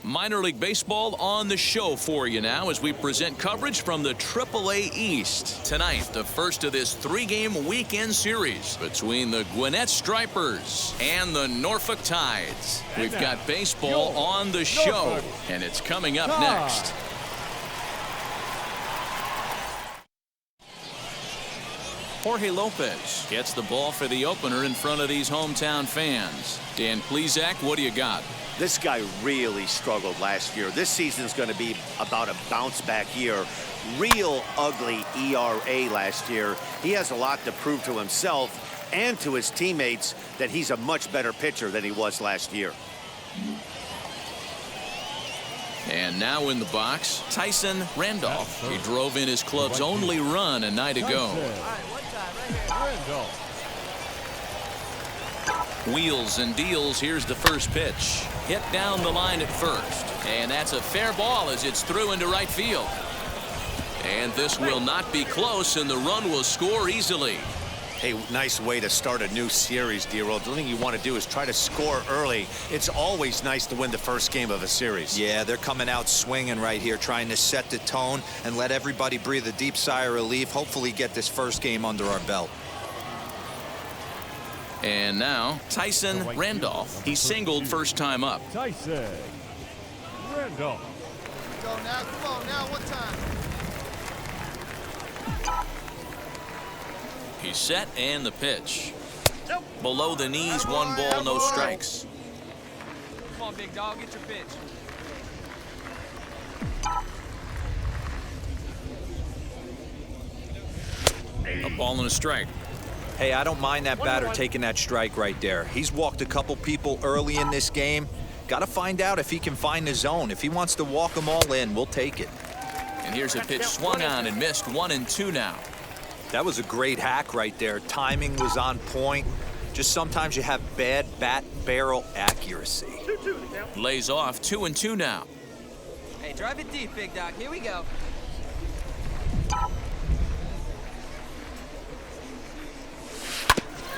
Minor League Baseball on the show for you now as we present coverage from the AAA East. Tonight, the first of this three-game weekend series between the Gwinnett Stripers and the Norfolk Tides. We've got baseball on the show, and it's coming up next. Jorge Lopez gets the ball for the opener in front of these hometown fans. Dan Plesac, what do you got? This guy really struggled last year. This season's going to be about a bounce-back year. Real ugly ERA last year. He has a lot to prove to himself and to his teammates that he's a much better pitcher than he was last year. And now in the box, Tyson Randolph. He drove in his club's only run a night ago. Wheels and deals. Here's the first pitch. Hit down the line at first. And that's a fair ball as it's through into right field. And this will not be close, and the run will score easily. Hey, nice way to start a new series, D-Roll. The thing you want to do is try to score early. It's always nice to win the first game of a series. Yeah, they're coming out swinging right here, trying to set the tone and let everybody breathe a deep sigh of relief. Hopefully get this first game under our belt. And now, Tyson Randolph. He singled first time up. Tyson Randolph. Go now, come on now, what time? He's set, and the pitch. Below the knees, 1 ball, no strikes. Come on, big dog, get your pitch. A ball and a strike. Hey, I don't mind that batter taking that strike right there. He's walked a couple people early in this game. Got to find out if he can find the zone. If he wants to walk them all in, we'll take it. And here's a pitch swung on and missed. 1-2 now. That was a great hack right there. Timing was on point. Just sometimes you have bad bat barrel accuracy. Lays off. 2-2 now. Hey, drive it deep, big dog. Here we go.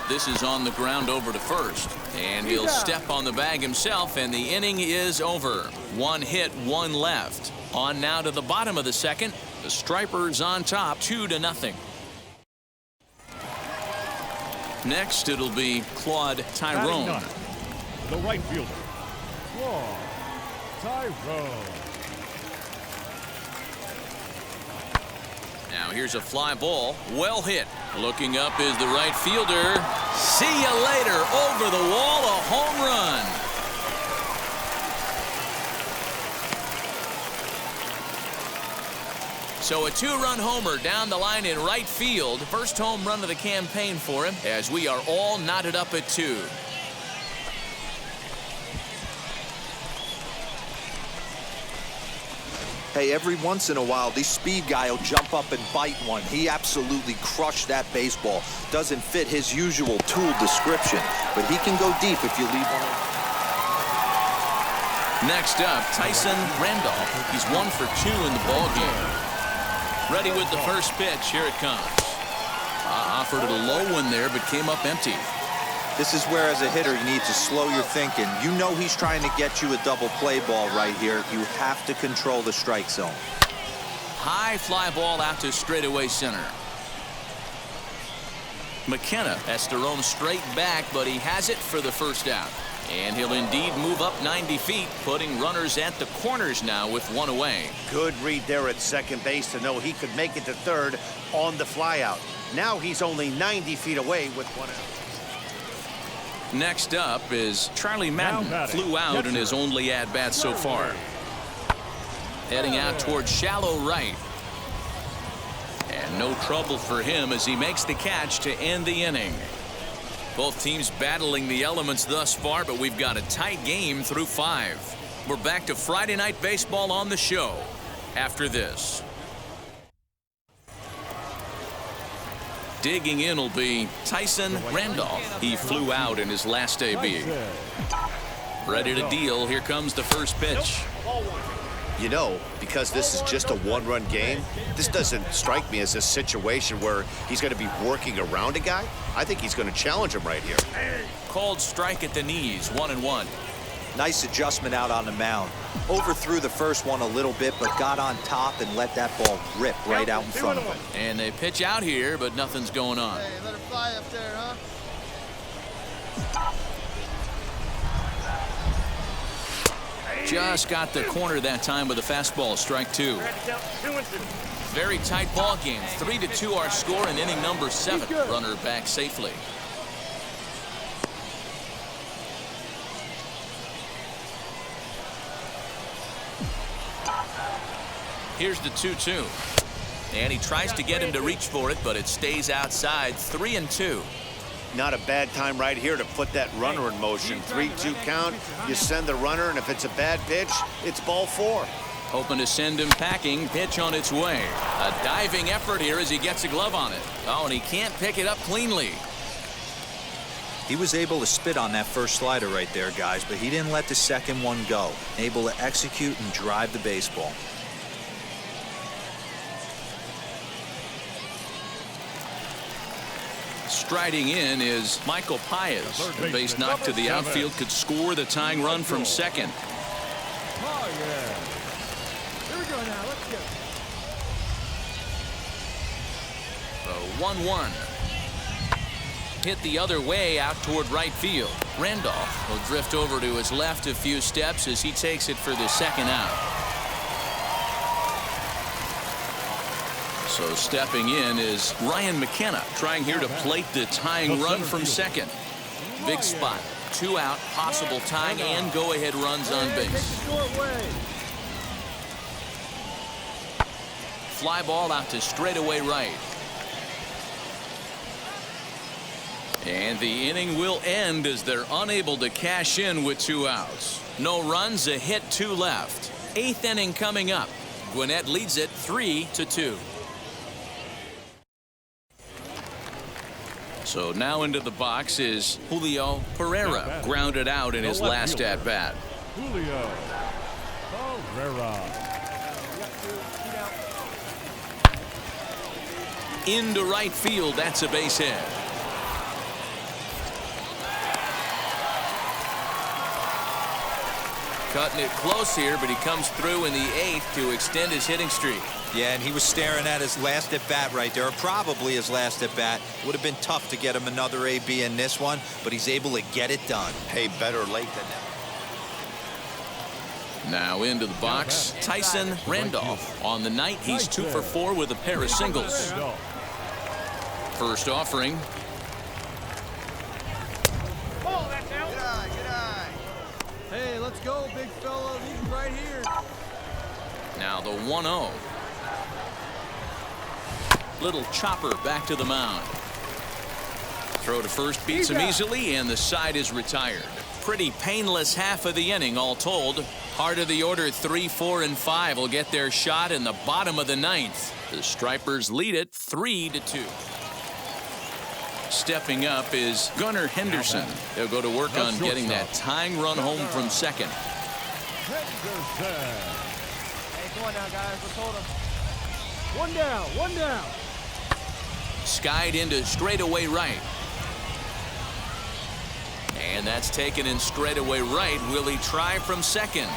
This is on the ground over to first. And he'll step on the bag himself, and the inning is over. 1 hit, 1 left. On now to the bottom of the second. The Stripers on top, 2-0. Next, it'll be Claude Tyrone. The right fielder, Claude Tyrone. Now here's a fly ball, well hit. Looking up is the right fielder. See you later. Over the wall, a home run. So a 2-run homer down the line in right field. First home run of the campaign for him as we are all knotted up at 2. Hey, every once in a while, this speed guy will jump up and bite one. He absolutely crushed that baseball. Doesn't fit his usual tool description, but he can go deep if you leave one. Next up, Tyson Randolph. He's 1 for 2 in the ball game. Ready with the first pitch. Here it comes. Offered it a low one there, but came up empty. This is where, as a hitter, you need to slow your thinking. You know he's trying to get you a double play ball right here. You have to control the strike zone. High fly ball out to straightaway center. McKenna has to roam straight back, but he has it for the first out. And he'll indeed move up 90 feet, putting runners at the corners now with 1 away. Good read there at second base to know he could make it to third on the flyout. Now he's only 90 feet away with 1 out. Next up is Charlie Madden. Flew out in his only at-bat so far. Heading out towards shallow right. And no trouble for him as he makes the catch to end the inning. Both teams battling the elements thus far, but we've got a tight game through 5. We're back to Friday Night Baseball on the show after this. Digging in will be Tyson Randolph. He flew out in his last AB. Ready to deal. Here comes the first pitch. You know, because this is just a 1-run game, this doesn't strike me as a situation where he's going to be working around a guy. I think he's going to challenge him right here. Called strike at the knees, 1-1. Nice adjustment out on the mound. Overthrew the first one a little bit, but got on top and let that ball rip right out in front of him. And they pitch out here, but nothing's going on. Hey, let her fly up there, huh? Just got the corner that time with a fastball, strike 2. Very tight ball game. 3-2 our score in inning number 7. Runner back safely. Here's the 2-2. And he tries to get him to reach for it, but it stays outside. 3-2. Not a bad time right here to put that runner in motion. 3-2 count. You send the runner, and if it's a bad pitch, it's ball 4. Hoping to send him packing. Pitch on its way. A diving effort here as he gets a glove on it. Oh, and he can't pick it up cleanly. He was able to spit on that first slider right there, guys, but he didn't let the second one go. Able to execute and drive the baseball. Striding in is Michael Paez. The base knock to the outfield could score the tying run from second. Oh, yeah. Here we go now. Let's go. The 1-1. Hit the other way out toward right field. Randolph will drift over to his left a few steps as he takes it for the second out. So stepping in is Ryan McKenna, trying here to plate the tying run from second. Big spot. 2 out, possible tying and go-ahead runs on base. Fly ball out to straightaway right. And the inning will end as they're unable to cash in with 2 outs. No runs, a hit, 2 left. 8th inning coming up. Gwinnett leads it 3-2. So now into the box is Julio Pereira, grounded out in his last at-bat. Julio Pereira. Into right field, that's a base hit. Cutting it close here, but he comes through in the 8th to extend his hitting streak. Yeah, and he was staring at his last at-bat right there, or probably his last at-bat. Would have been tough to get him another AB in this one, but he's able to get it done. Hey, better late than never. Now into the box, Tyson Randolph. On the night, he's 2 for 4 with a pair of singles. First offering. Good eye. Hey, let's go, big fella. He's right here. Now the 1-0. Little chopper back to the mound. Throw to first beats him easily, and the side is retired. Pretty painless half of the inning, all told. Heart of the order, 3, 4, and 5 will get their shot in the bottom of the 9th. The Stripers lead it 3-2. Stepping up is Gunnar Henderson. He'll go to work on getting that tying run home from second. Hey, come on now, guys. Let's hold him. One down. Skied into straightaway right. And that's taken in straightaway right. Will he try from second?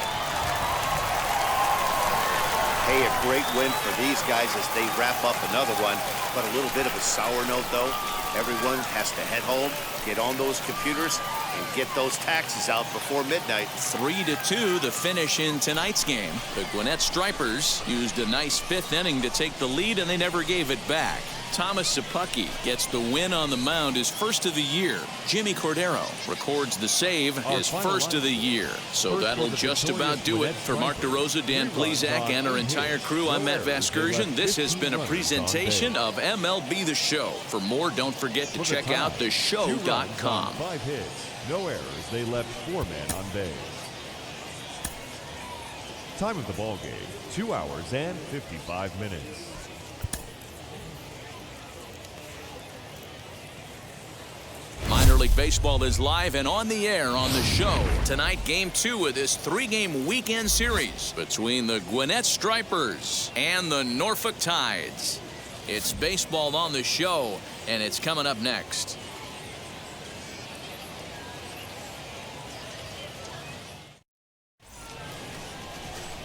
Hey, a great win for these guys as they wrap up another one. But a little bit of a sour note, though. Everyone has to head home, get on those computers, and get those taxes out before midnight. 3-2 the finish in tonight's game. The Gwinnett Stripers used a nice 5th inning to take the lead, and they never gave it back. Thomas Sapucki gets the win on the mound, his first of the year. Jimmy Cordero records the save, his first of the year. So that'll just about do it. For Mark DeRosa, Dan Plezak, and our entire crew, I'm Matt Vasgersian. This has been a presentation of MLB The Show. For more, don't forget to check out theshow.com. 5 hits, no errors. They left 4 men on base. Time of the ball game, 2 hours and 55 minutes. Minor League Baseball is live and on the air on the show. Tonight, Game 2 of this 3-game weekend series between the Gwinnett Stripers and the Norfolk Tides. It's baseball on the show, and it's coming up next.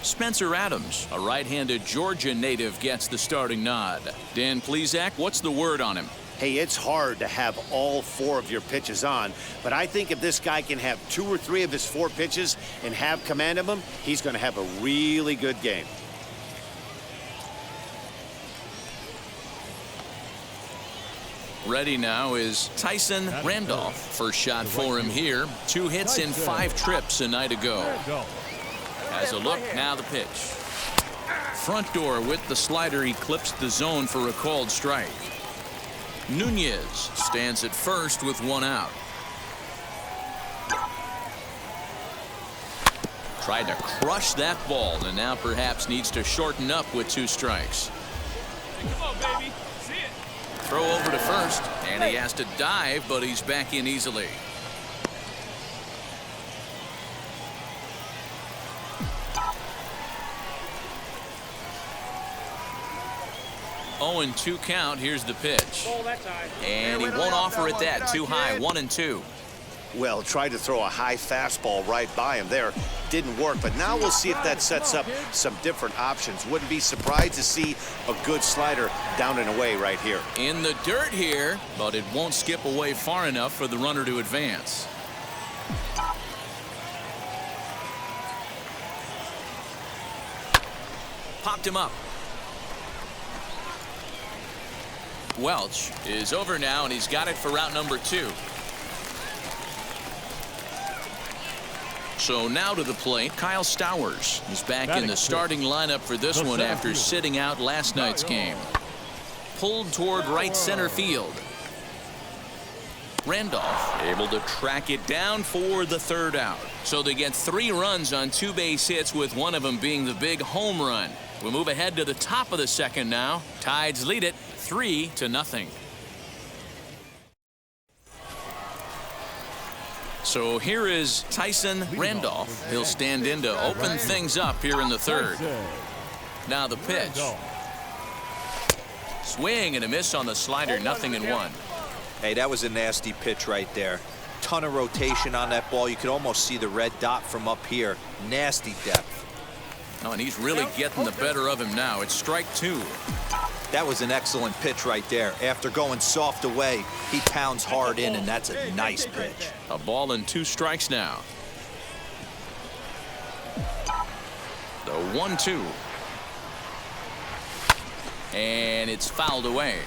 Spencer Adams, a right-handed Georgia native, gets the starting nod. Dan Plesac, what's the word on him? Hey, it's hard to have all 4 of your pitches on, but I think if this guy can have 2 or 3 of his 4 pitches and have command of them, he's going to have a really good game. Ready now is Tyson Randolph. First shot for him here. 2 hits in 5 trips a night ago. Has a look, now the pitch. Front door with the slider, he clips the zone for a called strike. Nunez stands at first with 1 out. Tried to crush that ball and now perhaps needs to shorten up with 2 strikes. Come on, baby. See it. Throw over to first, and he has to dive, but he's back in easily. Oh, and 2 count. Here's the pitch. And he won't offer it that. Too high. 1-2. Well, tried to throw a high fastball right by him there. Didn't work, but now we'll see if that sets up some different options. Wouldn't be surprised to see a good slider down and away right here. In the dirt here, but it won't skip away far enough for the runner to advance. Popped him up. Welch is over now, and he's got it for route number 2. So now to the plate, Kyle Stowers. He's back in the starting lineup for this one after sitting out last night's game. Pulled toward right center field. Randolph able to track it down for the 3rd out. So they get 3 runs on 2 base hits, with one of them being the big home run. We'll move ahead to the top of the 2nd now. Tides lead it 3-0. So here is Tyson Randolph. He'll stand in to open things up here in the 3rd. Now the pitch. Swing and a miss on the slider. 0-1. Hey, that was a nasty pitch right there. Ton of rotation on that ball. You could almost see the red dot from up here. Nasty depth. Oh, and he's really getting the better of him now. It's strike 2. That was an excellent pitch right there. After going soft away, he pounds hard in, and that's a nice pitch. A ball and 2 strikes now. The 1-2. And it's fouled away.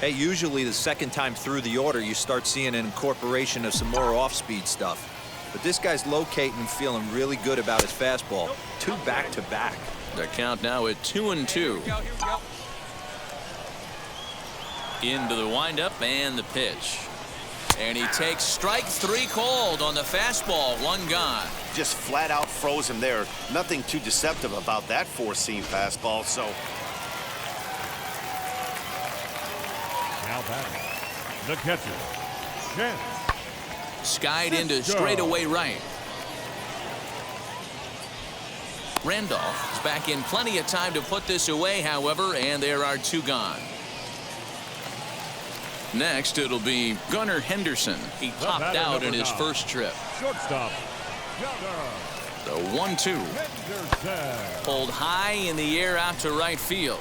Hey, usually the 2nd time through the order, you start seeing an incorporation of some more off-speed stuff. But this guy's locating and feeling really good about his fastball. 2 back-to-back. The count now at 2-2. Into the windup and the pitch. And he takes strike 3 called on the fastball. 1 gone. Just flat out froze him there. Nothing too deceptive about that 4-seam fastball. So Now batting, the catcher, Chance. Skied into straightaway right. Randolph is back in plenty of time to put this away, however, and there are 2 gone. Next, it'll be Gunnar Henderson. He topped out in his 1st trip. Shortstop, The 1-2. Henderson. Pulled high in the air out to right field.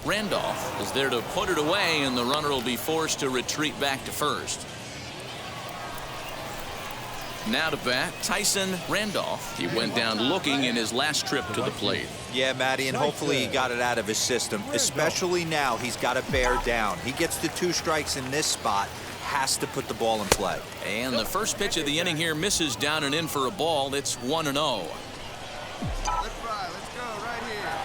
Randolph is there to put it away, and the runner will be forced to retreat back to first. Now to bat, Tyson Randolph. He went down looking in his last trip to the plate. Yeah, Matty, and hopefully he got it out of his system. Especially now, he's got to bear down. He gets the 2 strikes in this spot, has to put the ball in play. And the first pitch of the inning here misses down and in for a ball. It's 1-0. Let's ride. Let's go right here.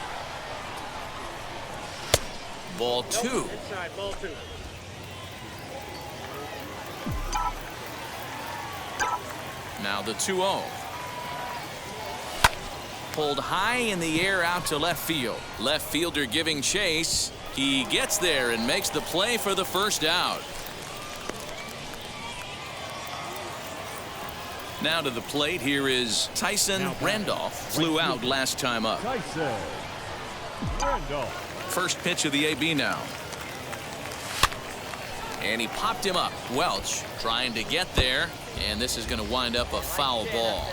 Ball 2. Inside, ball 2. Now the 2-0. Pulled high in the air out to left field. Left fielder giving chase. He gets there and makes the play for the 1st out. Now to the plate, here is Tyson Randolph. Flew out last time up. Tyson Randolph. First pitch of the AB now. And he popped him up. Welch trying to get there, and this is going to wind up a foul ball.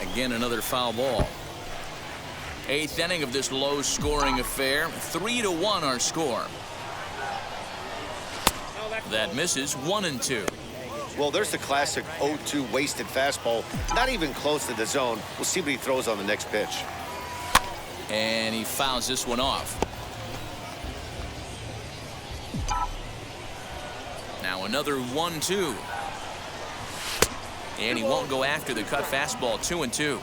Again, another foul ball. 8th inning of this low-scoring affair. 3-1 our score. That misses. 1-2. Well, there's the classic 0-2 wasted fastball. Not even close to the zone. We'll see what he throws on the next pitch. And he fouls this one off. Now another 1-2. And he won't go after the cut fastball. 2-2.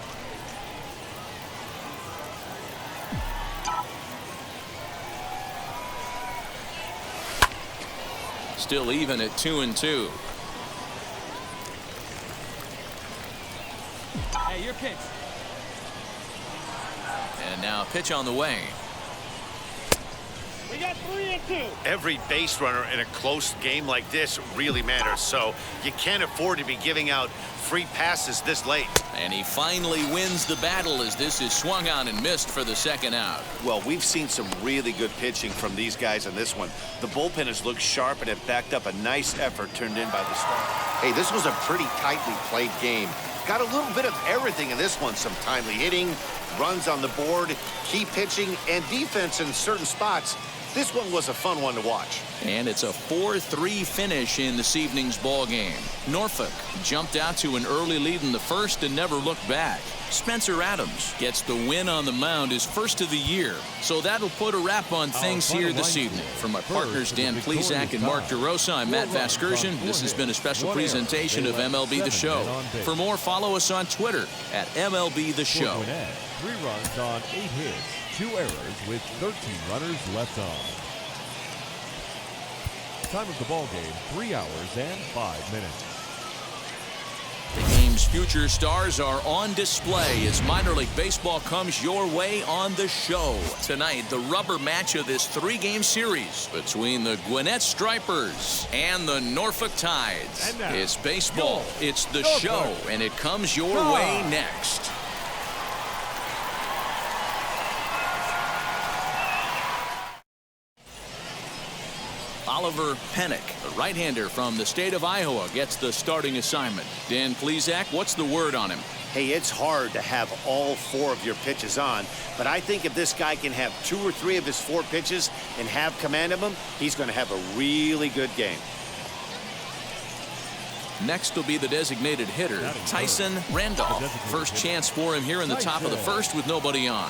Still even at 2-2. Hey, your pitch. And now a pitch on the way. We got 3-2. Every base runner in a close game like this really matters, so you can't afford to be giving out free passes this late. And he finally wins the battle as this is swung on and missed for the second out. Well, we've seen some really good pitching from these guys in this one. The bullpen has looked sharp and it backed up a nice effort turned in by the starter. Hey, this was a pretty tightly played game. Got a little bit of everything in this one. Some timely hitting, runs on the board, key pitching, and defense in certain spots. This one was a fun one to watch. And it's a 4-3 finish in this evening's ball game. Norfolk jumped out to an early lead in the first and never looked back. Spencer Adams gets the win on the mound, his first of the year. So that'll put a wrap on things here this evening. For my partners Dan Plesac and Mark DeRosa, I'm Matt Vasgersian. This has been a special presentation of MLB The Show. For more, follow us on Twitter at MLB The Show. 3 runs on 8 hits. 2 errors with 13 runners left on. Time of the ball game, 3 hours and 5 minutes. The game's future stars are on display as minor league baseball comes your way on the show. Tonight, the rubber match of this 3-game series between the Gwinnett Stripers and the Norfolk Tides. It's baseball, it's the show, and it comes your way next. Oliver Pennick, the right-hander from the state of Iowa, gets the starting assignment. Dan Plesac, what's the word on him? Hey, it's hard to have all 4 of your pitches on, but I think if this guy can have 2 or 3 of his 4 pitches and have command of them, he's going to have a really good game. Next will be the designated hitter, Tyson Randolph. First chance for him here in the top of the first with nobody on.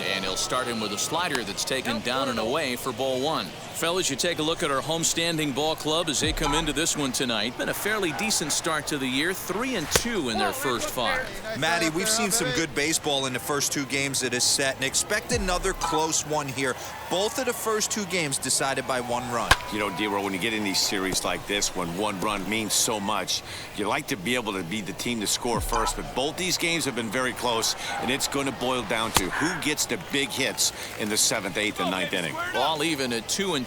And he'll start him with a slider that's taken down and away for ball 1. Fellas, you take a look at our homestanding ball club as they come into this one tonight. Been a fairly decent start to the year, 3-2 in their first 5. Matty, we've seen some good baseball in the first 2 games of this set and expect another close one here. Both of the first 2 games decided by 1 run. You know, D-Roll, when you get in these series like this, when 1 run means so much, you like to be able to be the team to score first, but both these games have been very close, and it's going to boil down to who gets the big hits in the 7th, 8th, and 9th inning. All even at 2-2.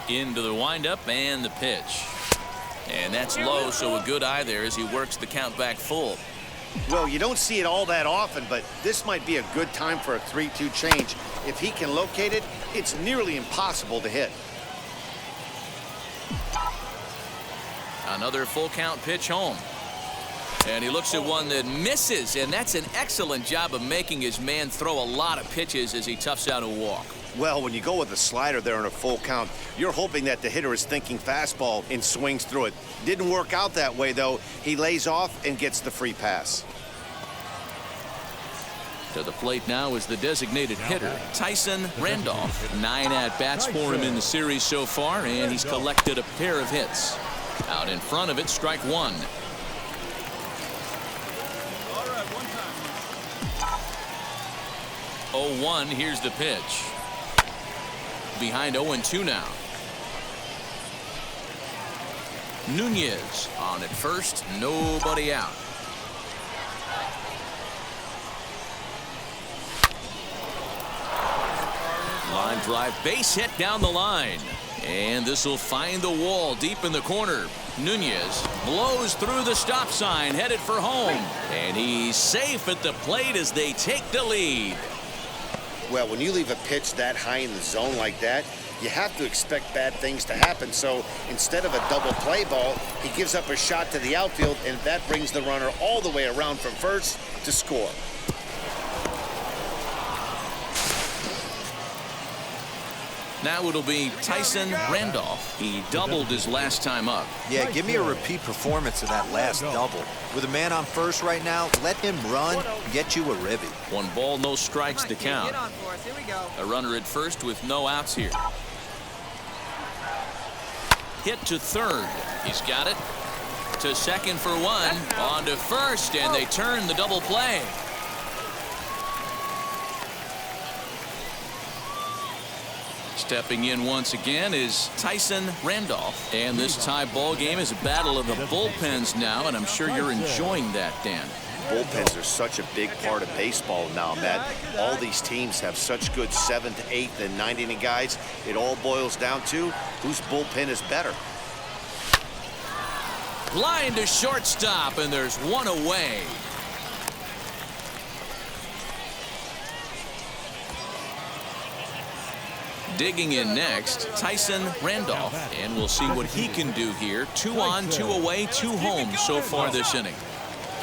Into the windup and the pitch. And that's low, so a good eye there as he works the count back full. Well, you don't see it all that often, but this might be a good time for a 3-2 change. If he can locate it, it's nearly impossible to hit. Another full count pitch home. And he looks at one that misses, and that's an excellent job of making his man throw a lot of pitches as he toughs out a walk. Well, when you go with a slider there in a full count, you're hoping that the hitter is thinking fastball and swings through it. Didn't work out that way, though. He lays off and gets the free pass. To the plate now is the designated hitter, Tyson Randolph. 9 at-bats for him in the series so far, and he's collected a pair of hits. Out in front of it, strike 1. All right, 1 0-1, time. here's the pitch. Behind 0-2 now. Nunez on at first, nobody out. Line drive, base hit down the line. And this will find the wall deep in the corner. Nunez blows through the stop sign, headed for home. And he's safe at the plate as they take the lead. Well, when you leave a pitch that high in the zone like that, you have to expect bad things to happen. So instead of a double play ball, he gives up a shot to the outfield, and that brings the runner all the way around from first to score. Now it'll be Tyson Randolph. He doubled his last time up. Yeah, give me a repeat performance of that last double. With a man on first right now, let him run and get you a ribby. 1 ball, no strikes to count. Here we go. A runner at first with no outs here. Hit to third. He's got it. To second for 1. On to first, and they turn the double play. Stepping in once again is Tyson Randolph. And this tie ball game is a battle of the bullpens now, and I'm sure you're enjoying that, Dan. Bullpens are such a big part of baseball now, Matt. All these teams have such good 7th, 8th, and 9th inning guys. It all boils down to whose bullpen is better. Line to shortstop, and there's 1 away. Digging in next, Tyson Randolph, and we'll see what he can do here. 2 on, 2 away, 2 home so far this inning.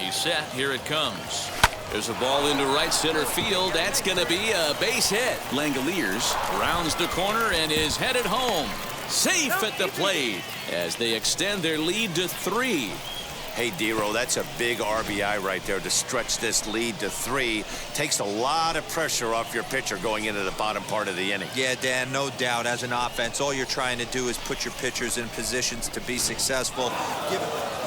He's set. Here it comes. There's a ball into right center field. That's going to be a base hit. Langoliers rounds the corner and is headed home. Safe at the plate as they extend their lead to 3. Hey, Dero, that's a big RBI right there to stretch this lead to 3. Takes a lot of pressure off your pitcher going into the bottom part of the inning. Yeah, Dan, no doubt. As an offense, all you're trying to do is put your pitchers in positions to be successful.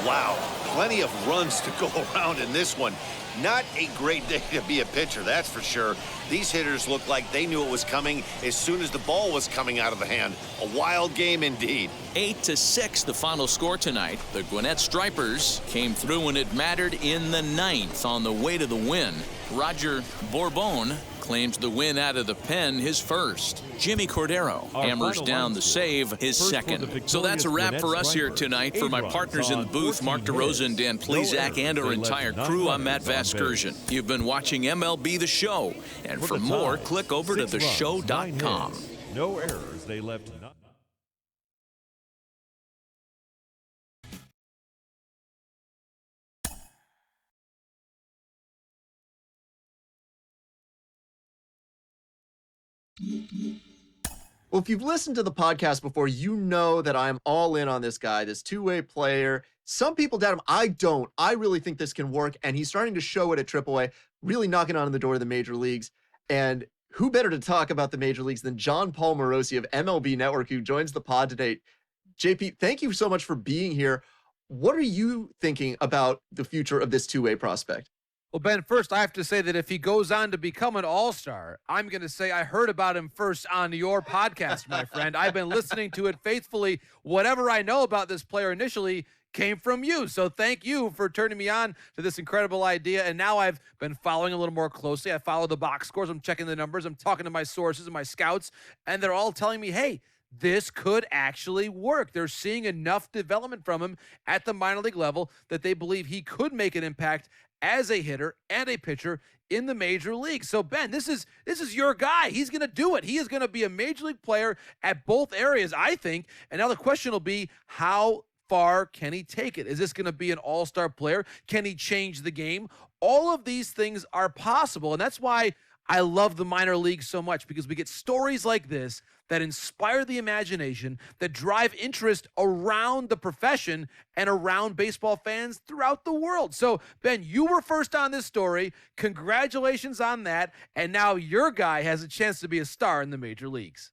Wow, plenty of runs to go around in this one. Not a great day to be a pitcher, that's for sure. These hitters look like they knew it was coming as soon as the ball was coming out of the hand. A wild game indeed. 8-6 the final score tonight. The Gwinnett Stripers came through when it mattered in the 9th on the way to the win. Roger Bourbon claims the win out of the pen, his first. Jimmy Cordero hammers down the save, his second. So that's a wrap for us here tonight. For my partners in the booth, Mark DeRosa and Dan Plezak, and our entire crew, I'm Matt Vasgersian. You've been watching MLB The Show. And for more, click over to theshow.com. No errors. They left not. Well, if you've listened to the podcast before, you know that I'm all in on this guy, this two-way player. Some people doubt him. I don't. I really think this can work, and he's starting to show it at AAA, really knocking on the door of the major leagues. And who better to talk about the major leagues than John Paul Morosi of MLB Network, who joins the pod today. JP, thank you so much for being here. What are you thinking about the future of this two-way prospect? Well, Ben, first I have to say that if he goes on to become an all-star, I'm going to say I heard about him first on your podcast, my friend. I've been listening to it faithfully. Whatever I know about this player initially came from you. So thank you for turning me on to this incredible idea. And now I've been following a little more closely. I follow the box scores. I'm checking the numbers. I'm talking to my sources and my scouts, and they're all telling me, hey, this could actually work. They're seeing enough development from him at the minor league level that they believe he could make an impact as a hitter and a pitcher in the major league. So, Ben, this is your guy. He's going to do it. He is going to be a major league player at both areas, I think. And now the question will be, how far can he take it? Is this going to be an all-star player? Can he change the game? All of these things are possible, and that's why I love the minor league so much, because we get stories like this that inspire the imagination, that drive interest around the profession and around baseball fans throughout the world. So, Ben, you were first on this story. Congratulations on that. And now your guy has a chance to be a star in the major leagues.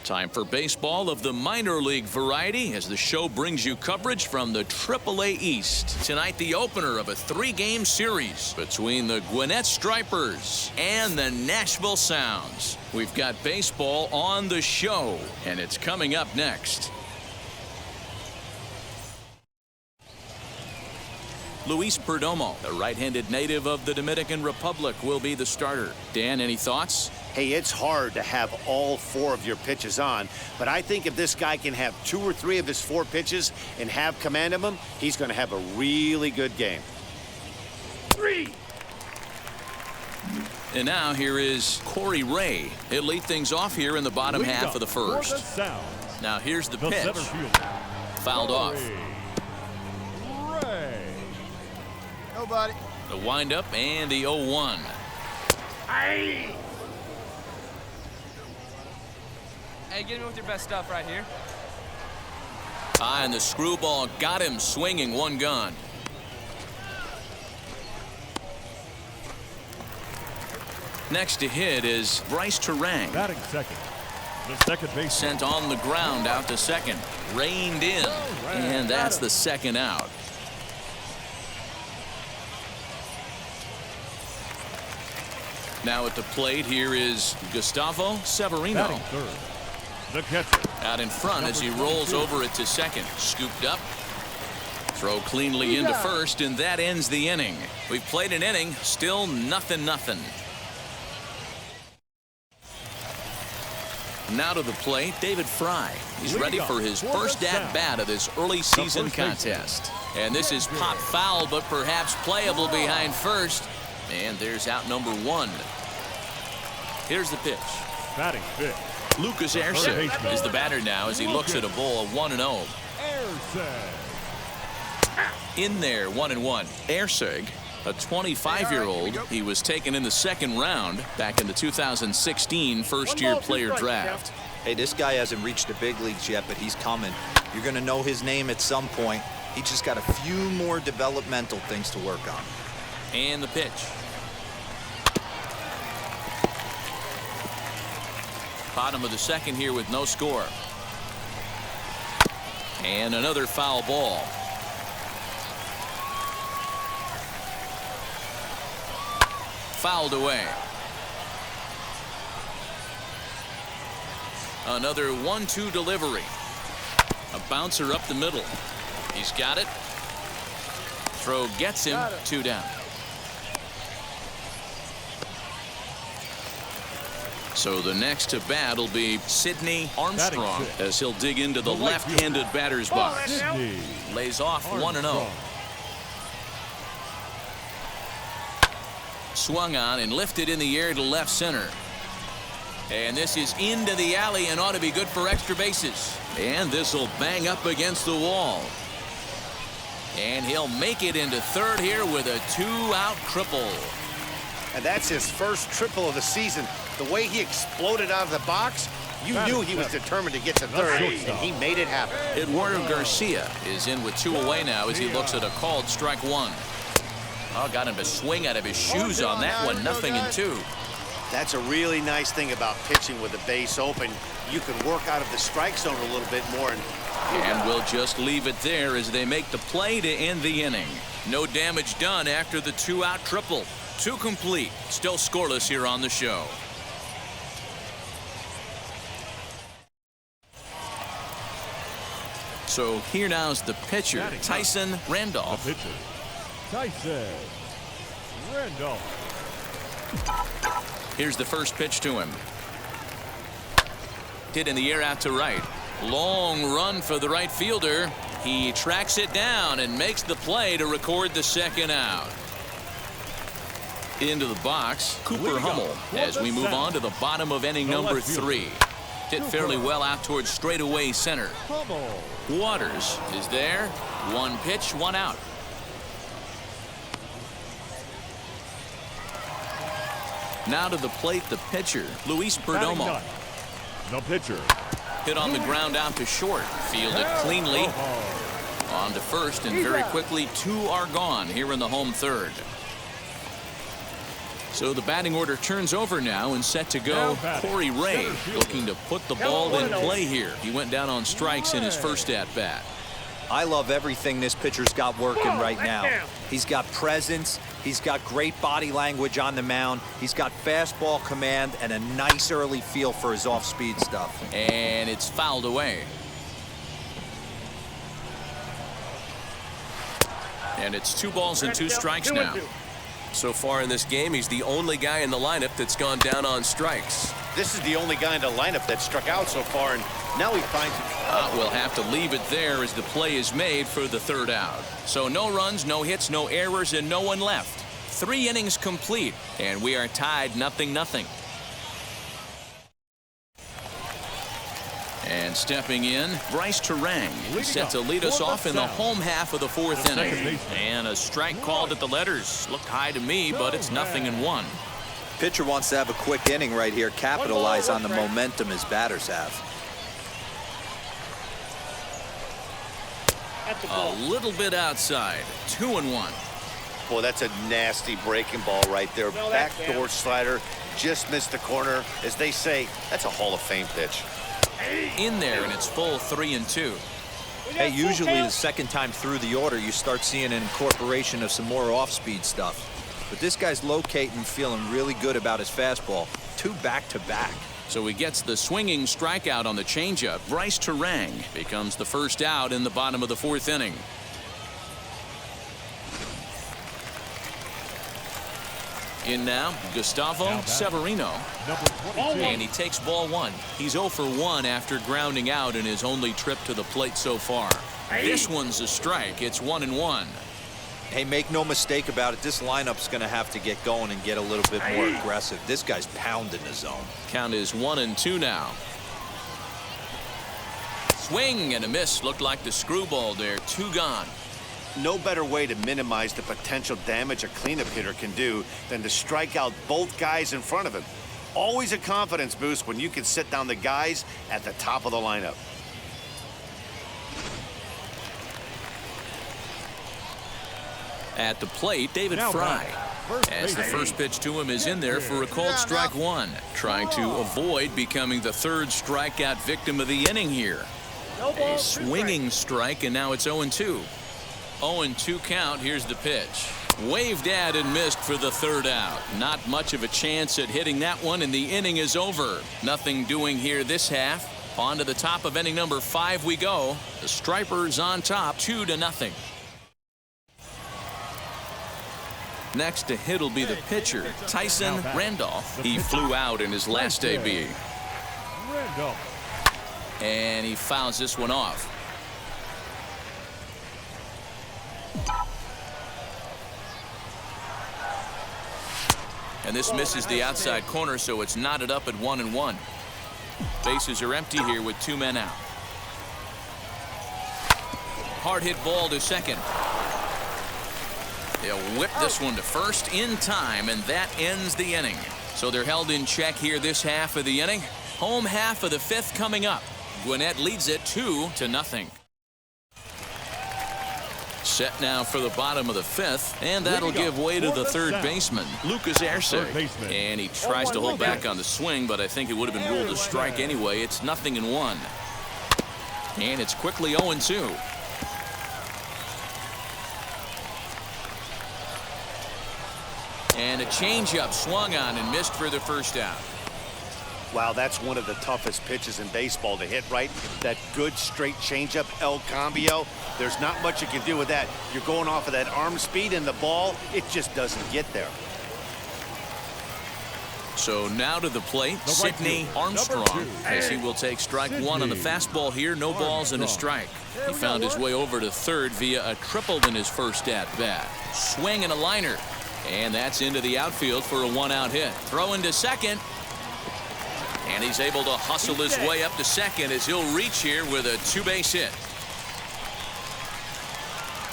Time for baseball of the minor league variety as the show brings you coverage from the AAA East. Tonight, the opener of a 3-game series between the Gwinnett Stripers and the Nashville Sounds. We've got baseball on the show, and it's coming up next. Luis Perdomo, the right-handed native of the Dominican Republic, will be the starter. Dan, any thoughts? Hey, it's hard to have all 4 of your pitches on, but I think if this guy can have 2 or 3 of his 4 pitches and have command of them, he's going to have a really good game. 3. And now here is Corey Ray. He'll lead things off here in the bottom half of the first. Now here's the pitch. Fouled off. Nobody. The windup and the 0-1. Hey, get me with your best stuff right here. And the screwball got him swinging, 1 gone. Next to hit is Bryce Tieranen. Batting second. The second base. Sent on the ground out to second. Reined in. And that's the second out. Now at the plate here is Gustavo Severino. Batting third. The catcher. Out in front as he rolls over it to second. Scooped up. Throw cleanly into first, and that ends the inning. We've played an inning, still 0-0. Now to the plate, David Fry. He's ready for his first at-bat of this early season contest. And this is popped foul, but perhaps playable behind first. And there's out number 1. Here's the pitch. Batting fifth. Lucas Erceg is the batter now as he looks at a ball of 1-0. In there, 1-1. Erceg, a 25-year-old. He was taken in the 2nd round back in the 2016 first-year player draft. Hey, this guy hasn't reached the big leagues yet, but he's coming. You're going to know his name at some point. He just got a few more developmental things to work on. And the pitch. Bottom of the 2nd here with no score. And another foul ball. Fouled away. Another 1-2 delivery. A bouncer up the middle. He's got it. Throw gets him. 2 down. So the next to bat will be Sidney Armstrong as he'll dig into the left-handed batter's box. Lays off 1-0. Swung on and lifted in the air to left center. And this is into the alley and ought to be good for extra bases. And this will bang up against the wall. And he'll make it into third here with a 2-out triple. And that's his first triple of the season. The way he exploded out of the box, you knew he was determined to get to third, and he made it happen. Eduardo Garcia is in with 2 away now as he looks at a called strike 1. Oh, got him to swing out of his shoes on that one. 0-2. That's a really nice thing about pitching with the base open. You can work out of the strike zone a little bit more. And we'll just leave it there as they make the play to end the inning. No damage done after the 2-out triple. 2 complete. Still scoreless here on the show. So here now's the pitcher, Tyson Randolph. The pitcher, Tyson Randolph. Here's the first pitch to him. Hit in the air out to right. Long run for the right fielder. He tracks it down and makes the play to record the 2nd out. Into the box, Cooper Hummel as we move on to the bottom of inning number 3. Hit fairly well out towards straightaway center. Waters is there. 1 pitch, 1 out. Now to the plate, the pitcher, Luis Perdomo. The pitcher. Hit on the ground out to short. Fielded cleanly. On to first, and very quickly 2 are gone here in the home 3rd. So the batting order turns over now and set to go. Corey Ray looking to put the ball in play here. He went down on strikes in his first at-bat. I love everything this pitcher's got working right now. He's got presence. He's got great body language on the mound. He's got fastball command and a nice early feel for his off-speed stuff. And it's fouled away. And it's 2 balls and 2 strikes now. So far in this game, he's the only guy in the lineup that's gone down on strikes. This is the only guy in the lineup that struck out so far, and now he finds it. We'll have to leave it there as the play is made for the 3rd out. So no runs, no hits, no errors, and no one left. 3 innings complete, and we are tied 0-0. And stepping in, Bryce Tieranen set to lead us off in the home half of the 4th inning. And a strike called at the letters. Looked high to me, but it's 0-1. Pitcher wants to have a quick inning right here, capitalize on the momentum his batters have. A little bit outside. 2-1. Boy, that's a nasty breaking ball right there. Backdoor slider, just missed the corner. As they say, that's a Hall of Fame pitch. In there, and it's full 3-2. Hey, usually the second time through the order, you start seeing an incorporation of some more off-speed stuff. But this guy's locating, feeling really good about his fastball. 2 back-to-back. So he gets the swinging strikeout on the changeup. Bryce Tieranen becomes the 1st out in the bottom of the 4th inning. In now, Gustavo Severino. And he takes ball 1. He's 0 for 1 after grounding out in his only trip to the plate so far. This one's a strike. It's 1-1. Hey, make no mistake about it, this lineup's going to have to get going and get a little bit more aggressive. This guy's pounding the zone. Count is 1-2 now. Swing and a miss. Looked like the screwball there. 2 gone. No better way to minimize the potential damage a cleanup hitter can do than to strike out both guys in front of him. Always a confidence boost when you can sit down the guys at the top of the lineup. At the plate, David Fry. As the first pitch to him is in there for a called strike 1. Trying to avoid becoming the 3rd strikeout victim of the inning here. A swinging strike, and now it's 0-2. 0-2 count. Here's the pitch. Waved at and missed for the 3rd out. Not much of a chance at hitting that one, and the inning is over. Nothing doing here this half. On to the top of inning number 5 we go. The Stripers on top, 2-0. Next to hit will be the pitcher, Tyson Randolph. He flew out in his last AB. And he fouls this one off. And this misses the outside corner, so it's knotted up at 1-1. Bases are empty here with 2 men out. Hard hit ball to second. They'll whip this one to first in time, and that ends the inning. So they're held in check here this half of the inning. Home half of the 5th coming up. Gwinnett leads it 2-0. Set now for the bottom of the 5th, and that'll give way to the 3rd baseman, Lucas Erceg. And he tries to hold back on the swing, but I think it would have been ruled a strike anyway. It's 0-1. And it's quickly 0-2. And a changeup swung on and missed for the 1st out. Wow, that's one of the toughest pitches in baseball to hit, right? That good straight changeup, El Cambio. There's not much you can do with that. You're going off of that arm speed, and the ball, it just doesn't get there. So now to the plate, Sidney Armstrong, as he will take strike 1 on the fastball here. No balls and a strike. He found his way over to 3rd via a triple in his first at-bat. Swing and a liner. And that's into the outfield for a 1-out hit. Throw into second. And he's able to hustle his way up to second as he'll reach here with a 2-base hit.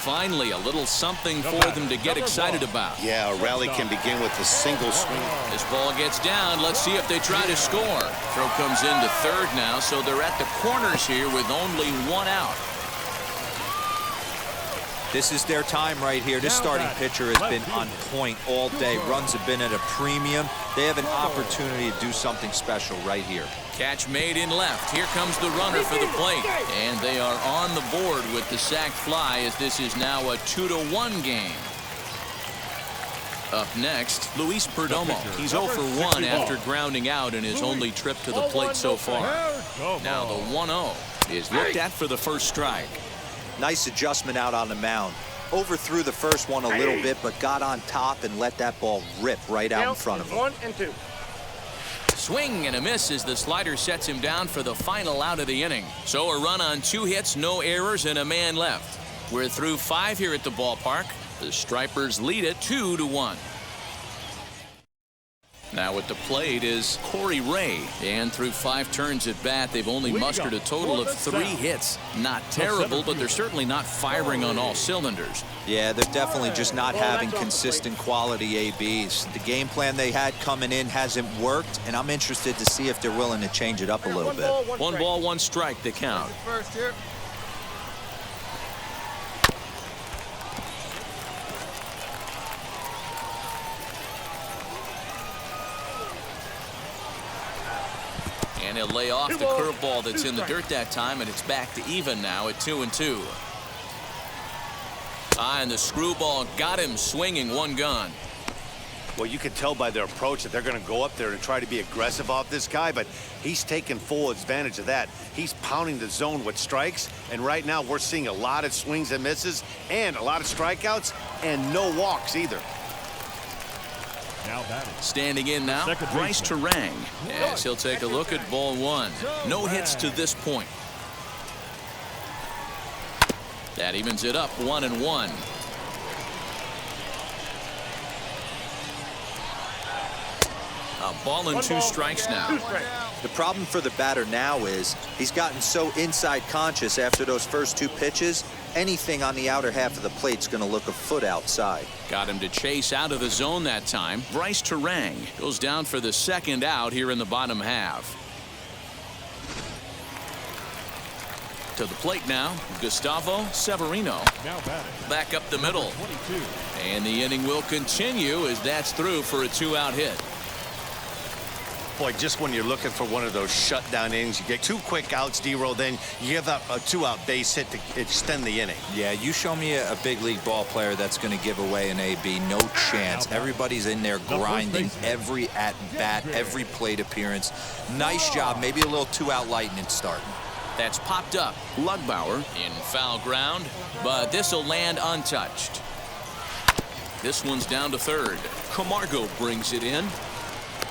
Finally, a little something for them to get excited about. Yeah, a rally can begin with a single swing. This ball gets down. Let's see if they try to score. Throw comes into 3rd now, so they're at the corners here with only 1 out. This is their time right here. This starting pitcher has been on point all day. Runs have been at a premium. They have an opportunity to do something special right here. Catch made in left. Here comes the runner for the plate. And they are on the board with the sac fly as this is now a 2-1 game. Up next, Luis Perdomo. He's 0 for 1 after grounding out in his only trip to the plate so far. Now the 1-0 is looked at for the first strike. Nice adjustment out on the mound. Overthrew the first one a little bit, but got on top and let that ball rip right out in front of him. 1 and 2. Swing and a miss as the slider sets him down for the final out of the inning. So a run on 2 hits, no errors, and a man left. We're through 5 here at the ballpark. The Stripers lead it 2-1. Now at the plate is Corey Ray, and through 5 turns at bat, they've only mustered a total of 3 hits. Not terrible, but they're certainly not firing on all cylinders. Yeah, they're definitely just not having consistent quality ABs. The game plan they had coming in hasn't worked, and I'm interested to see if they're willing to change it up a little bit. 1 ball, 1 strike, the count. First here. And he'll lay off the curveball that's in the dirt that time, and it's back to even now at 2-2. And the screwball got him swinging, 1 gone. Well, you can tell by their approach that they're going to go up there and try to be aggressive off this guy, but he's taking full advantage of that. He's pounding the zone with strikes, and right now we're seeing a lot of swings and misses and a lot of strikeouts and no walks either. Now batting. Standing in now, Bryce Tieranen, as he'll take a look at ball 1. No hits to this point. That evens it up 1-1. A ball and 2 strikes now. The problem for the batter now is he's gotten so inside conscious after those first 2 pitches. Anything on the outer half of the plate's going to look a foot outside. Got him to chase out of the zone that time. Bryce Tieranen goes down for the 2nd out here in the bottom half. To the plate now, Gustavo Severino. Now batting. Back up the middle. 22. And the inning will continue as that's through for a 2-out hit. Boy, just when you're looking for one of those shutdown innings, you get 2 quick outs, D-roll, then you give up a 2-out base hit to extend the inning. Yeah, you show me a big league ball player that's going to give away an AB. No chance. Everybody's in there grinding every at-bat, every plate appearance. Nice job. Maybe a little 2-out lightning start. That's popped up. Lugbauer in foul ground, but this will land untouched. This one's down to 3rd. Camargo brings it in.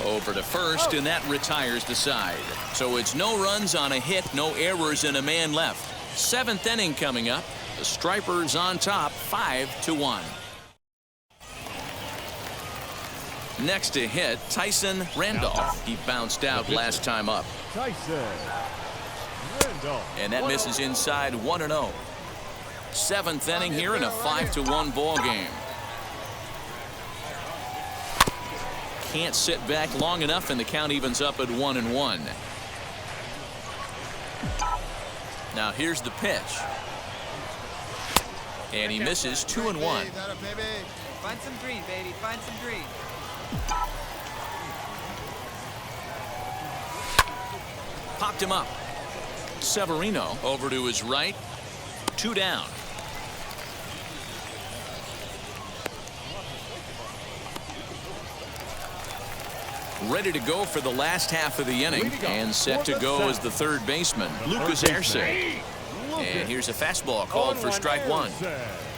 Over to 1st, and that retires the side. So it's no runs on a hit, no errors, and a man left. 7th inning coming up. The Stripers on top, 5-1. Next to hit, Tyson Randolph. He bounced out last time up. Tyson Randolph. And that misses inside 1-0. 7th inning here in a 5-1 ball game. Can't sit back long enough, and the count evens up at 1-1. Now here's the pitch. And he misses 2-1. Find some green, baby. Find some green. Popped him up. Severino over to his right. 2 down. Ready to go for the last half of the inning, and set to go as the 3rd baseman, Lucas Arce. And here's a fastball called for strike 1.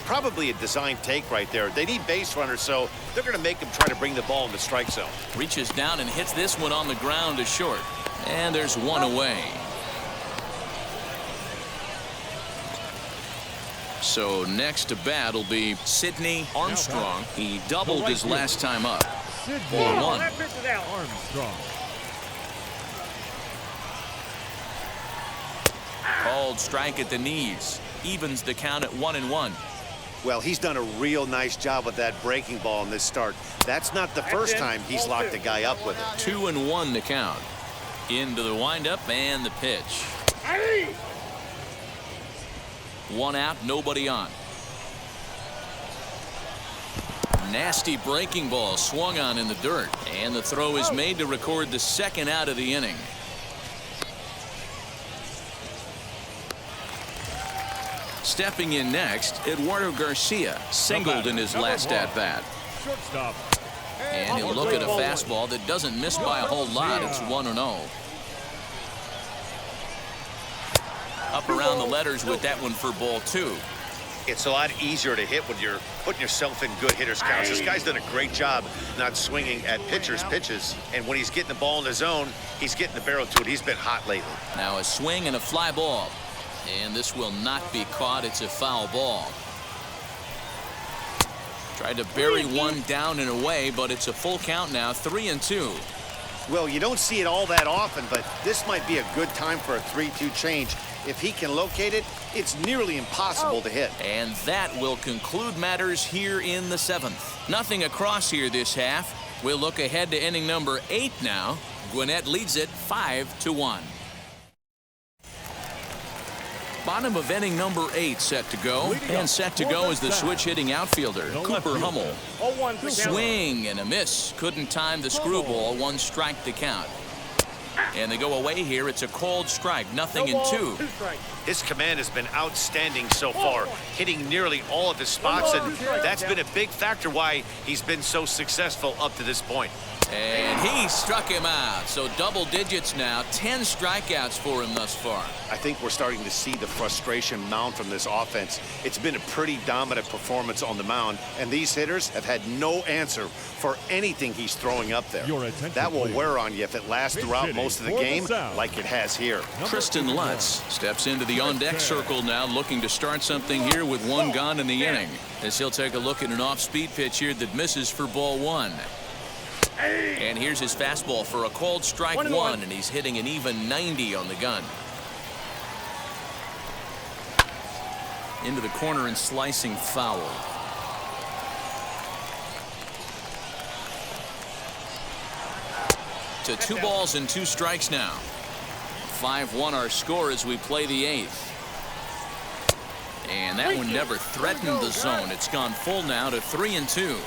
Probably a design take right there. They need base runners, so they're going to make him try to bring the ball in the strike zone. Reaches down and hits this one on the ground to short. And there's 1 away. So next to bat will be Sidney Armstrong. He doubled his last time up. 4-1. Armstrong. Called strike at the knees. Evens the count at 1-1. Well, he's done a real nice job with that breaking ball in this start. That's not the first time he's locked a guy up with it. 2-1 to count. Into the windup and the pitch. 1 out, nobody on. Nasty breaking ball swung on in the dirt, and the throw is made to record the second out of the inning. Stepping in next, Eduardo Garcia singled in his last at-bat. Shortstop. And he'll look at a fastball that doesn't miss by a whole lot. It's 1-0. Up around the letters with that one for ball 2. It's a lot easier to hit when you're putting yourself in good hitters' counts. This guy's done a great job not swinging at pitchers' pitches. And when he's getting the ball in the zone, he's getting the barrel to it. He's been hot lately. Now a swing and a fly ball. And this will not be caught. It's a foul ball. Tried to bury one down and away, but it's a full count now, 3-2. Well, you don't see it all that often, but this might be a good time for a 3-2 change. If he can locate it, it's nearly impossible to hit. And that will conclude matters here in the 7th. Nothing across here this half. We'll look ahead to inning number 8 now. Gwinnett leads it 5-1. Bottom of inning number 8 set to go. And set to go is the switch-hitting outfielder, Cooper Hummel. Swing and a miss. Couldn't time the screwball. 1 strike to count. And they go away here. It's a called strike. 0-2. His command has been outstanding so far, hitting nearly all of his spots, and that's been a big factor why he's been so successful up to this point. And he struck him out. So double digits now. 10 strikeouts for him thus far. I think we're starting to see the frustration mount from this offense. It's been a pretty dominant performance on the mound, and these hitters have had no answer for anything he's throwing up there. That will wear on you if it lasts throughout most of the game like it has here. Tristan Lutz steps into the on-deck circle now, looking to start something here with 1 gone in the inning, as he'll take a look at an off-speed pitch here that misses for ball 1. And here's his fastball for a called strike 1, and he's hitting an even 90 on the gun. Into the corner and slicing foul. To 2 balls and 2 strikes now. 5-1 our score as we play the 8th. And that one never threatened the zone. It's gone full now to 3-2.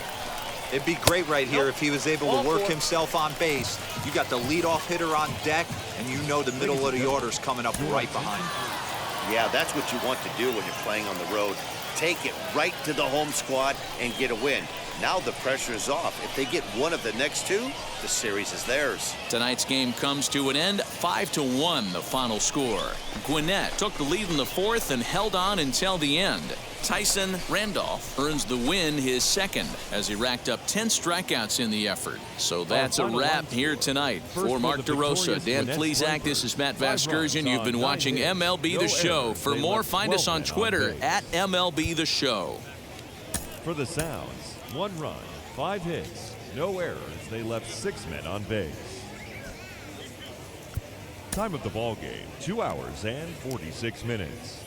It'd be great right here if he was able to work himself on base. You got the leadoff hitter on deck, and you know the middle of the order's coming up right behind you. Yeah, that's what you want to do when you're playing on the road. Take it right to the home squad and get a win. Now the pressure is off. If they get one of the next 2, the series is theirs. Tonight's game comes to an end. 5-1 the final score. Gwinnett took the lead in the 4th and held on until the end. Tyson Randolph earns the win, his 2nd, as he racked up 10 strikeouts in the effort. So that's a wrap here tonight. For Mark DeRosa, Dan Plesac, this is Matt Vasgersian. You've been watching MLB The Show. For more, find us on Twitter at MLB The Show. For the Sounds, 1 run, 5 hits, no errors. They left 6 men on base. Time of the ball game, 2 hours and 46 minutes.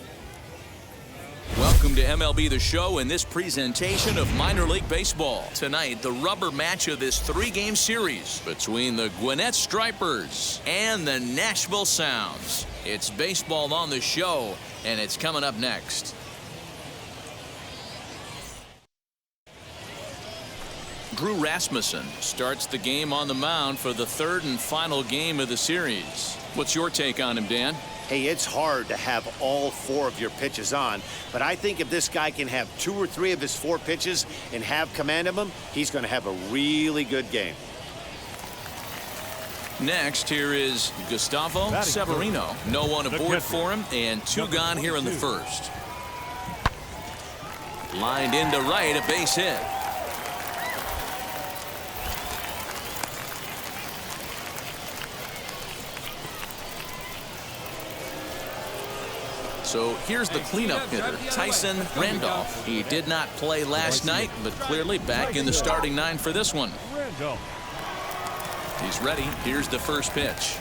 Welcome to MLB The Show and this presentation of minor league baseball. Tonight, the rubber match of this 3-game series between the Gwinnett Stripers and the Nashville Sounds. It's baseball on the show, and it's coming up next. Drew Rasmussen starts the game on the mound for the 3rd and final game of the series. What's your take on him, Dan? Hey, it's hard to have all 4 of your pitches on, but I think if this guy can have 2 or 3 of his 4 pitches and have command of them, he's going to have a really good game. Next, here is Gustavo Severino. No one aboard for him, and 2 gone here in the 1st. Lined into right, a base hit. So here's the cleanup hitter, Tyson Randolph. He did not play last night, but clearly back in the starting 9 for this one. He's ready. Here's the first pitch.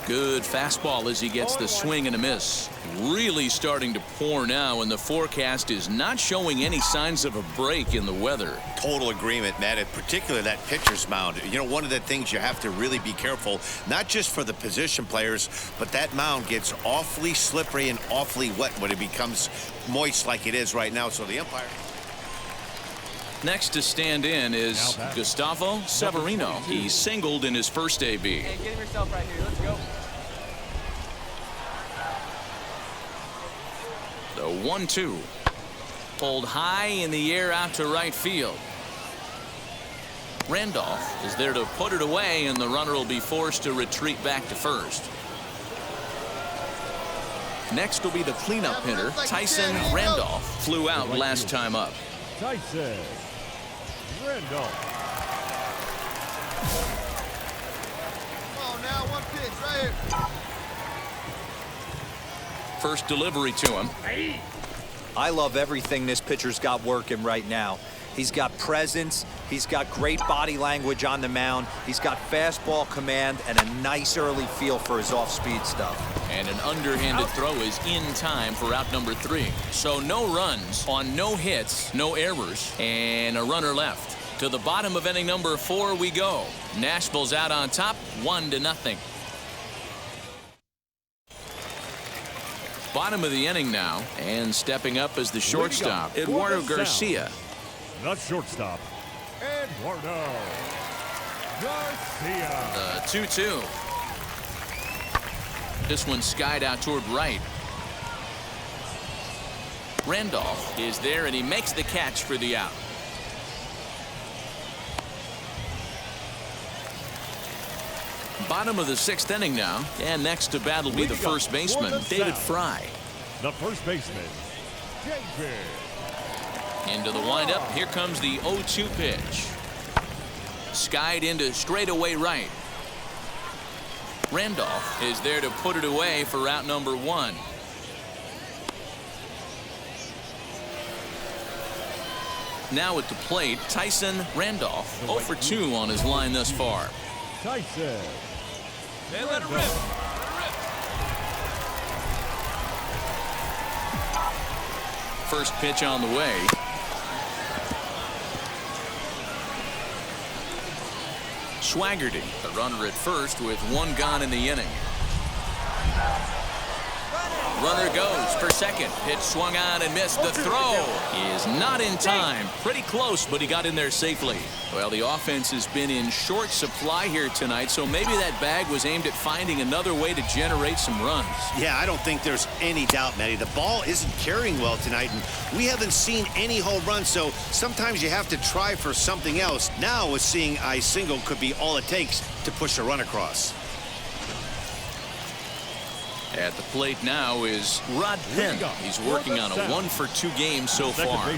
Good fastball as he gets the swing and a miss. Really starting to pour now, and the forecast is not showing any signs of a break in the weather. Total agreement, Matt, and particularly that pitcher's mound. You know, one of the things you have to really be careful, not just for the position players, but that mound gets awfully slippery and awfully wet when it becomes moist like it is right now. So the umpire... Next to stand in is Gustavo Severino. He singled in his first AB. Hey, get him yourself right here. Let's go. The 1-2. Pulled high in the air out to right field. Randolph is there to put it away, and the runner will be forced to retreat back to first. Next will be the cleanup hitter, Tyson Randolph. Flew out last time up. Tyson Randolph. Come on now, one pitch right here. First delivery to him. I love everything this pitcher's got working right now. He's got presence. He's got great body language on the mound. He's got fastball command and a nice early feel for his off-speed stuff. And an underhanded throw is in time for out number 3. So no runs on no hits, no errors, and a runner left. To the bottom of inning number 4 we go. Nashville's out on top, 1-0. Bottom of the inning now, and stepping up as the shortstop, Eduardo Garcia. The shortstop, Eduardo Garcia. The 2-2. This one skied out toward right. Randolph is there, and he makes the catch for the out. Bottom of the 6th inning now, and next to bat will be the first baseman, David Fry. The first baseman, David. Into the windup. Here comes the 0-2 pitch. Skied into straightaway right. Randolph is there to put it away for out number 1. Now at the plate, Tyson Randolph. 0 for 2 on his line thus far. Tyson. Hey, let it rip. First pitch on the way. Swaggerty, the runner at first with 1 gone in the inning. Runner goes for second. Pitch swung on and missed. The throw is not in time. Pretty close, but he got in there safely. Well, the offense has been in short supply here tonight, so maybe that bag was aimed at finding another way to generate some runs. Yeah, I don't think there's any doubt, Matty. The ball isn't carrying well tonight, and we haven't seen any home runs, so sometimes you have to try for something else. Now, with seeing I single could be all it takes to push a run across. At the plate now is Rod Penn. He's working on a 1 for 2 game so far.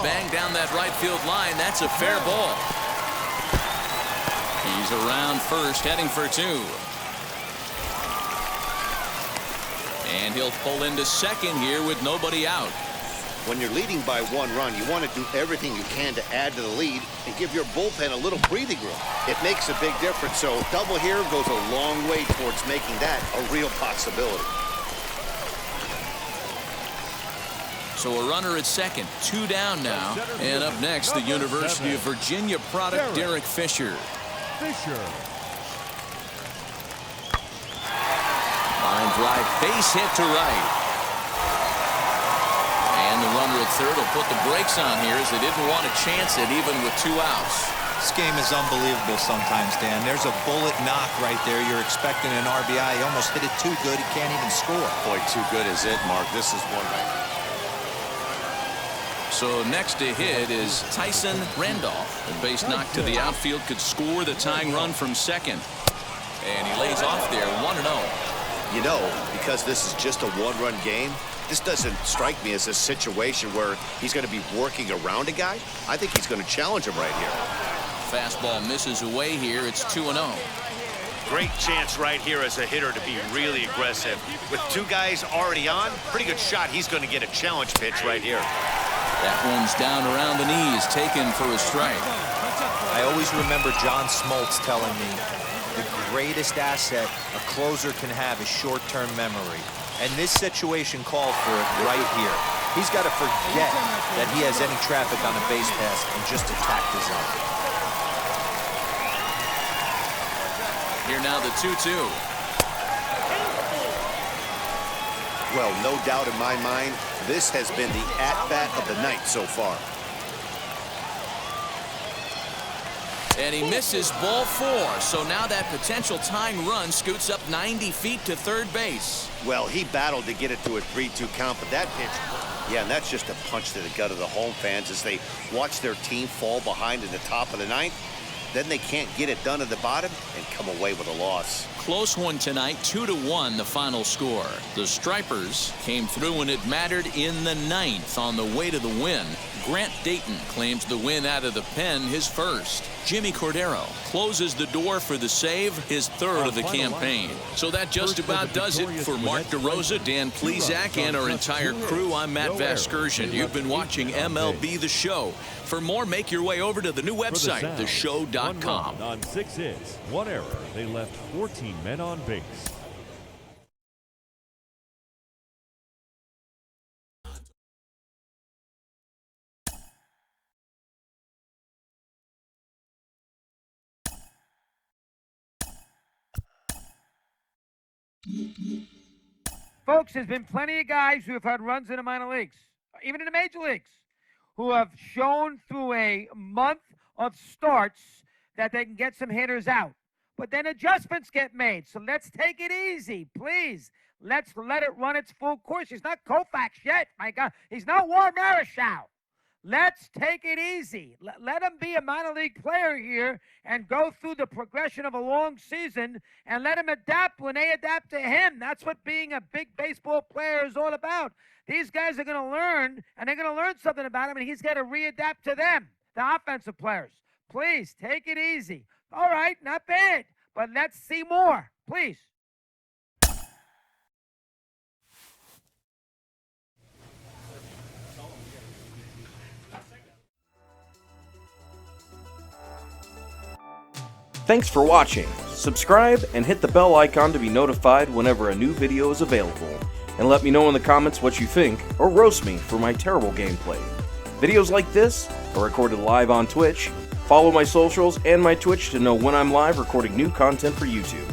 Bang down that right field line. That's a fair ball. He's around first, heading for 2. And he'll pull into second here with nobody out. When you're leading by 1 run, you want to do everything you can to add to the lead and give your bullpen a little breathing room. It makes a big difference, so double here goes a long way towards making that a real possibility. So a runner at second, 2 down now. And up next, the University of Virginia product, Derek Fisher. Line drive, base hit to right. And the runner at third will put the brakes on here as they didn't want to chance it even with 2 outs. This game is unbelievable sometimes, Dan. There's a bullet knock right there. You're expecting an RBI. He almost hit it too good. He can't even score. Boy, too good is it, Mark. This is one right now. So next to hit is Tyson Randolph. The base knock to the outfield could score the tying run from second. And he lays off there, 1-0. You know, because this is just a 1-run game, this doesn't strike me as a situation where he's going to be working around a guy. I think he's going to challenge him right here. Fastball misses away here. It's 2-0. Great chance right here as a hitter to be really aggressive. With 2 guys already on, pretty good shot. He's going to get a challenge pitch right here. That one's down around the knees, taken for a strike. I always remember John Smoltz telling me the greatest asset a closer can have is short-term memory. And this situation called for it right here. He's got to forget that he has any traffic on a base pass and just attack the zone. Here now the 2-2. Well, no doubt in my mind, this has been the at-bat of the night so far. And he misses ball 4. So now that potential tying run scoots up 90 feet to third base. Well, he battled to get it to a 3-2 count, but that pitch, yeah, and that's just a punch to the gut of the home fans as they watch their team fall behind in the top of the 9th. Then they can't get it done at the bottom and come away with a loss. Close one tonight, 2-1 the final score. The Stripers came through when it mattered in the 9th on the way to the win. Grant Dayton claims the win out of the pen, his first. Jimmy Cordero closes the door for the save, his third of the campaign. So that just about does it for Mark DeRosa, Dan Plesac, and our entire crew. I'm Matt Vasgersian. You've been watching MLB The Show. For more, make your way over to the new website, theshow.com. On 6 hits, 1 error, they left 14 men on base. Folks, there's been plenty of guys who have had runs in the minor leagues, even in the major leagues, who have shown through a month of starts that they can get some hitters out. But then adjustments get made. So let's take it easy, please. Let's let it run its full course. He's not Koufax yet, my God. He's not Warren Marichal. Let's take it easy. Let him be a minor league player here and go through the progression of a long season and let him adapt when they adapt to him. That's what being a big baseball player is all about. These guys are going to learn, and they're going to learn something about him, and he's got to readapt to them, the offensive players. Please, take it easy. All right, not bad, but let's see more, please. Thanks for watching. Subscribe and hit the bell icon to be notified whenever a new video is available. And let me know in the comments what you think, or roast me for my terrible gameplay. Videos like this are recorded live on Twitch. Follow my socials and my Twitch to know when I'm live recording new content for YouTube.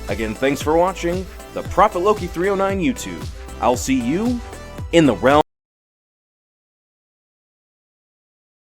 Again, thanks for watching the Prophet Loki 309 YouTube. I'll see you in the realm.